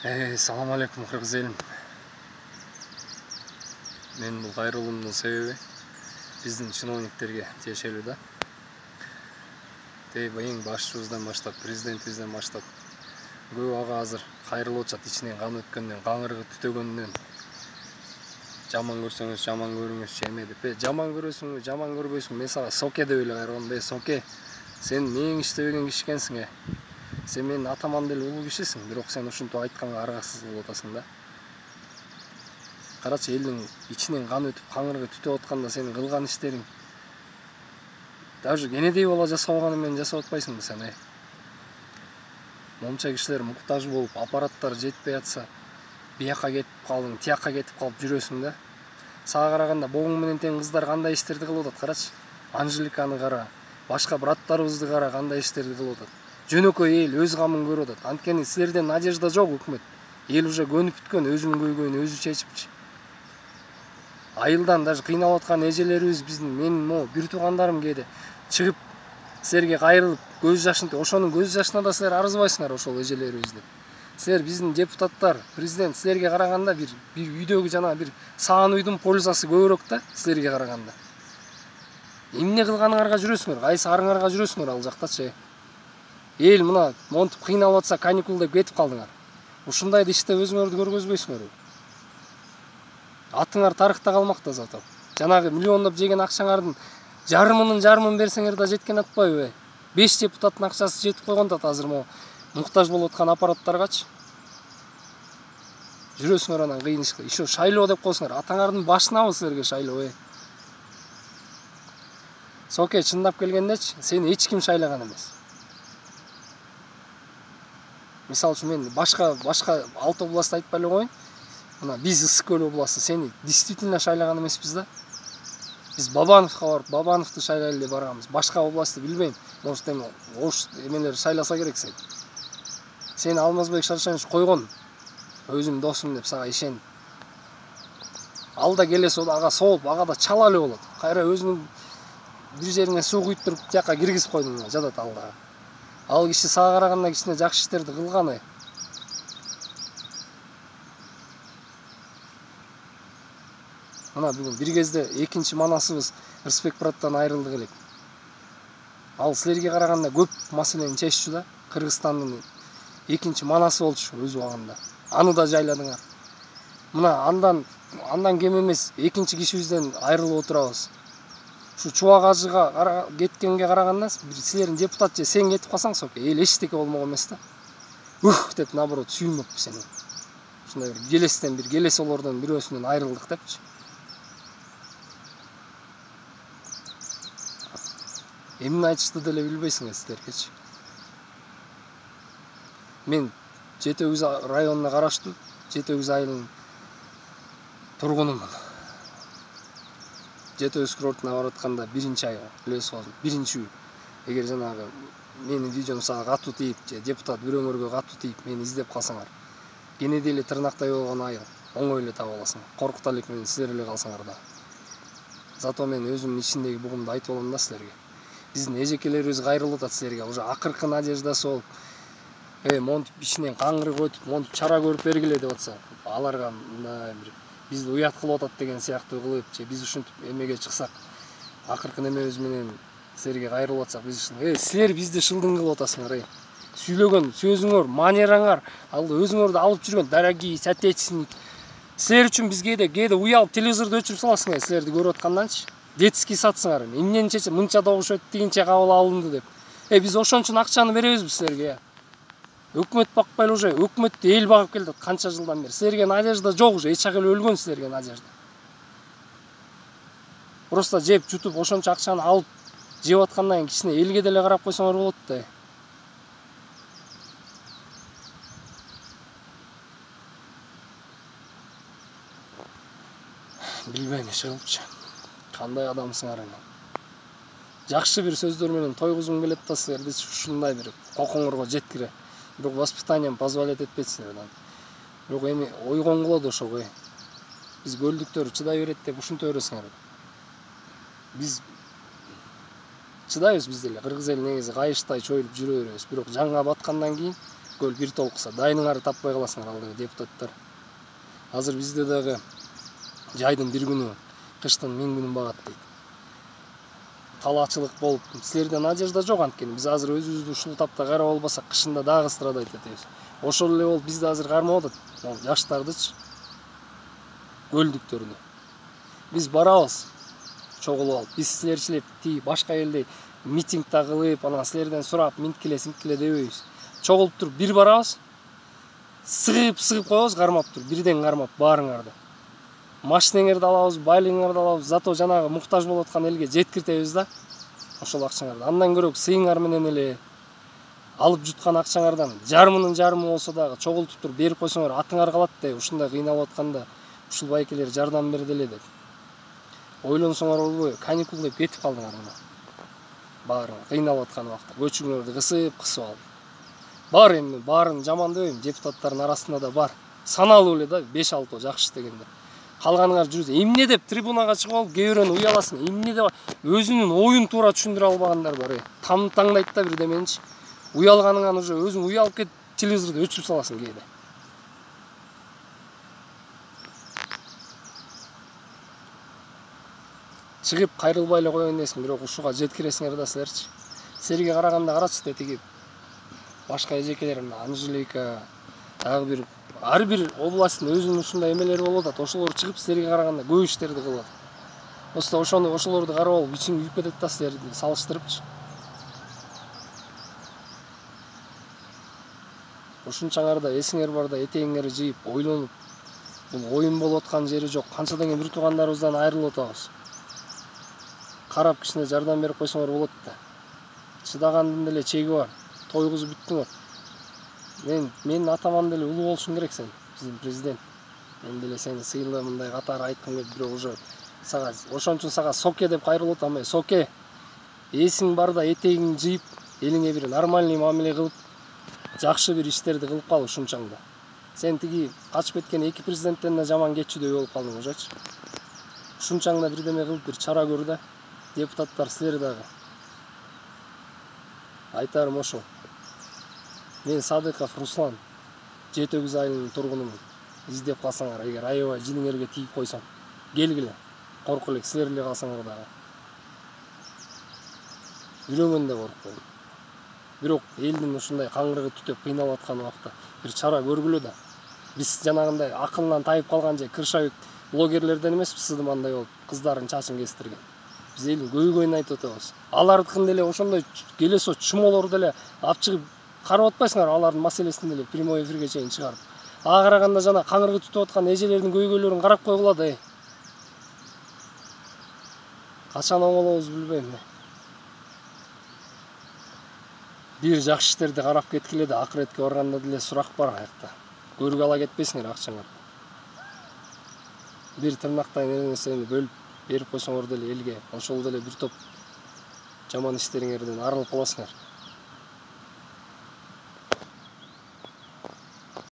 Салам алейкум, кыргыз элим. Мен бул кайрылуумдун себеби биздин чиновниктерге тиешелүү да. Эң башчыбыздан баштап, президентибизден баштап көбү ага азыр кайрылып атышат, ичинен кан өткөндөн, каңырыгы түтөгөндөн. Жаман көрсөңүз, жаман көрүңүзчү эме деп. Жаман көрөсүңбү, жаман көрбөйсүңбү? Мен сага соке деп эле кайрылгам. Соке, сен мээң иштебеген киши экенсиң. Сен менин атаман деле улуу кишисиң, бирок сен ушинтип айтканга аргасыз болуп атасың да. Карачы, элдин ичинен кан өтүп, каңырыгы түтөп атканда сенин кылган иштериң даже кенедей бала жасабаганы менен жасап атпайсыңбы сен? Момча кишилер муктаж болуп, аппараттар жетпей атса, бияка кетип калдың, тияка кетип калып жүрөсүң да. Сага караганда богуң менен тең кыздар кандай иштерди кылып атат, карачы. Анжеликаны кара, башка браттарыбызды кара, кандай иштерди кылып атат. Жөнөкөй эл өз камын көрүп атат. Анткени силерден надежда жок, өкмөт. Эл уже көнүп бүткөн, өзүнүн көйгөйүн өзү чечипчи. Айылдан даже кыйналып аткан эжелерибиз, биздин менин бир туугандарым кээде чыгып силерге кайрылып көз жашын, ошонун көз жашына да силер арызбайсыңар, ошол эжелерибиз деп. Силер биздин депутаттар, президент силерге караганда бир үйдөгү жана бир саан уйдун пользасы көбүрөөк да силерге караганда. Эмне кылганыңарга жүрөсүңөр? Кайсы арыңарга жүрөсүңөр ал жактачы? Эл мына монтип кыйналып атса, каникул деп кетип калдыңар. Ушундайды иштеп өзүңөрдү көргөзбөйсүңөрбү? Атыңар тарыхта калмак да зато. Жанагы миллиондоп жеген акчаңардын жарымын берсеңер да жеткен атпайбы? 5 депутаттын акчасы жетип койгон да азыр муктаж болуп аткан аппараттаргачы. Жүрөсүңөр анан кыйын ишке. Еще шайлоо деп койсуңар. Атаңардын башынабы силерге шайлоо? Соке, чындап келгендечи, сени эч ким шайлаган эмес. Мисалы үчүн мен башка 6 областты айтпай эле коеюн. Мына биз Ысык көл областы сени действительно шайлаган эмеспиз да. Биз Бабановго барып, Бабановду шайлайлы деп барганбыз. Башка областты билбейм. Может, эми ош эмелер шайласа керек сени. Сени Алмазбек Шаршенович койгон. Өзүм досум деп сага ишенип. Ал да келесе ага соолуп, ага да чала эле болот. Кайра өзүнүн бир жерине суу куйуптуруп, тияка киргизип койдуң, жатат ал да. Ал киши сага караганда кичине жакшы иштерди кылган. Мына бүгүн бир кезде экинчи манасыбыз Рысбек браттан айрылды элек. Ал силерге караганда көп маселени чеччү да. Кыргызстандын экинчи манасы болчу өз убагында. Аны да жайладыңар. Мына андан кем эмес экинчи кишибизден айрылып отурабыз. Ушу Чубак ажыга кеткенге караганда силердин депутат же сен кетип калсаң, соке, эл эчтеке болмок эмес да. Деп наоборот сүймөк сени. Ушундай бир келесолордон бирөөсүнөн айрылдык депчи. Эмне айтышты деле билбейсиңер силергечи. Мен Жети Өгүз районуна караштуу Жети Өгүз айылынын тургунумун. Жети Өгүз курортуна барып атканда биринчи ай билесиз, биринчи үй. Эгер жанагы менин видеом сага катуу тийип, же депутат бирөөңөргө катуу тийип, мени издеп калсаңар, кенеди эле тырнактай болгон айыл оңой эле таба аласың. Коркута элек менен силер эле калсаңар да. Зато мен өзүмдүн ичиндеги бугумду айтып алам да силерге. Биздин эжекелерибиз кайрылып атат силерге, уже акыркы надеждасы болуп. Монтип ичинен каңырыгы өтүп, монтип чара көрүп бергиле деп атса, аларга мындай бир бизди уят кылып атат деген сыяктуу кылып, же биз ушинтип эмеге чыксак, акыркы немебиз менен силерге кайрылып атсак, биз силер бизди шылдың кылып атасыңар. Сүйлөгөн сөзүңөр, манераңар, ал өзүңөрдү алып жүргөн дорогие соотечественники. Силер үчүн биз кээде уялып телевизорду өчүрүп саласыңар, силерди көрүп атканданчы. Детский сатсыңар, эмнени чече, мынча добуш өтүп, тигинче кабыл алынды деп. Биз ошон үчүн акчаны беребизби силерге? Өкмөт бакпай уже, өкмөттү эл багып келет канча жылдан бери. Силерге надежда жок уже, эч ак эле өлгөн силерге надежда. Просто жеп жутуп ошончо акчаны алып жеп аткандан кийин кичине элге деле карап койсоңор болот да. Билбейм эч кылыпчы. Кандай адамсыңар эми? Жакшы бир сөздөр менен тойгузгум келет да силерди ушундай бир кокоңорго жеткире. Бирок воспитанием позволять этпейт силерден. Бирок эми ойгон кылат ошого. Биз көлдүктөр чыдай берет деп ушинте бересиңер. Биз чыдайбыз биз деле. Кыргыз эл негизи кайыштай чоюлуп жүрө беребиз. Бирок жаңга баткандан кийин көл бир толкуса дайыныңарды таппай каласыңар алдыңы депутаттар. Азыр бизде дагы жайдын бир күнү, кыштын 1000 күнүн багат дейт. Талаачылык болуп, силерде надежда жок анткени. Биз азыр өзүбүздү ушул тапта карап албасак, кышында дагы страдать этебиз. Ошол эле болуп бизди азыр кармап атат. Жаштардычы көлдүктөрүнө. Биз барабыз. Чогулуп алып, биз силерчилеп тиги башка элде митингда кылып, анан силерден сурап, минткиле дебейбиз. Чогулуп туруп бир барабыз. Сыгып коебуз, кармап туруп, бирден кармап баарыңарды. Машинеңерди алабыз, байлыгыңарды алабыз, зато жанагы муктаж болуп аткан элге жеткиртебиз да. Ошол акчаңарды. Андан көрөк сыйыңар менен эле алып жуткан акчаңардан жарымынын жарымы болсо дагы чогултуп туруп берип койсоңор атыңар калат деп, ушундай кыйналып атканда ушул байкелер жардам берди эле деп. Ойлонсоңор болбойбу? Каникул деп кетип калдыңар мына. Баарың кыйналып аткан убакта көчүңөрдү кысып алып. Бар эми, баарын жаман дебейм, депутаттардын арасында да бар. Саналуу эле да 5-6 жакшы дегенде. Калганыңар жүрүз. Эмне деп трибунага чыгып алып, кээ бирөөнү уяласын. Эмне деп өзүнүн оюн туура түшүндүрө албагандар бар. Таңдайт да бирдеменичи. Уялганыңан уже өзүң уялып кетип телевизорду өчүрүп саласың кээде. Чыгып кайрылбай эле коеюн десиң, бирок ушуга жеткиресиңер да силерчи. Силерге караганда карачы тетиги башка эжекелер, Анжелика, дагы бир ар бир областтын өзүнүн ушундай эмелери болуп атат. Ошолор чыгып силерге караганда көп иштерди кылып атат. Просто ошолорду карап алып ичиң күйүп кетет да силерди салыштырыпчы. Ушунчаңарда эсиңер барда этегиңерди жыйып, ойлонуп, бул оюн болуп аткан жери жок. Канчадан кийин бир туугандарыбыздан айрылып атабыз. Карап кичине жардам берип койсоңор болот да. Чыдагандын деле чеги бар. Тойгузуп бүттүңөр. Менин атаман деле улуу болушуң керек сен, биздин президент. Мен деле сени сыйлы мындай катары айткым келип, бирок уже сага ошон үчүн сага соке деп кайрылып атам. Соке. Эсиң барда этегиңди жыйып, элиңе бир нормальный мамиле кылып, жакшы бир иштерди кылып кал ушунчаңда. Сен тиги качып кеткен эки президенттен да жаман кетчүдөй болуп калдың ужачы. Ушунчаңда бирдеме кылып бир чара көр да. Депутаттар силер дагы. Айтарым ошол. Мен Садыков Руслан, Жетөгүз айылынын тургунумун. Издеп калсаңар, эгер аябай жиниңерге тийип койсоң, келгиле. Коркуп элек силер эле калсаңар дагы. Жүрөмөн да коркпойм. Бирок элдин ушундай каңгырыгы түтөп кыйналып аткан убакта бир чара көргүлө да. Биз жанагындай акылынан тайып калган же кыршабек блогерлерден эмеспиз, сыдымандай болуп кыздардын чачын кестирген. Биз элдин көйгөйүн айтып атабыз. Алардыкын деле ошондой келесо чумолорду деле алып чыгып карап атпайсыңар, алардын маселесин деле прямой эфирге чейин чыгарып. Ага караганда жана каңгырыгы түтүп аткан эжелердин көйгөйлөрүн карап койгула да. Качан оңолобуз билбейм. Бир жакшы иштерди карап кеткиле да, акыретке барганда деле сурак бар аякта. Көргө ала кетпесиңер акчаңарды. Бир тырнактай нерсени бөлүп берип койсоңор деле элге, ошол деле бир топ жаман иштериңерден арылып каласыңар.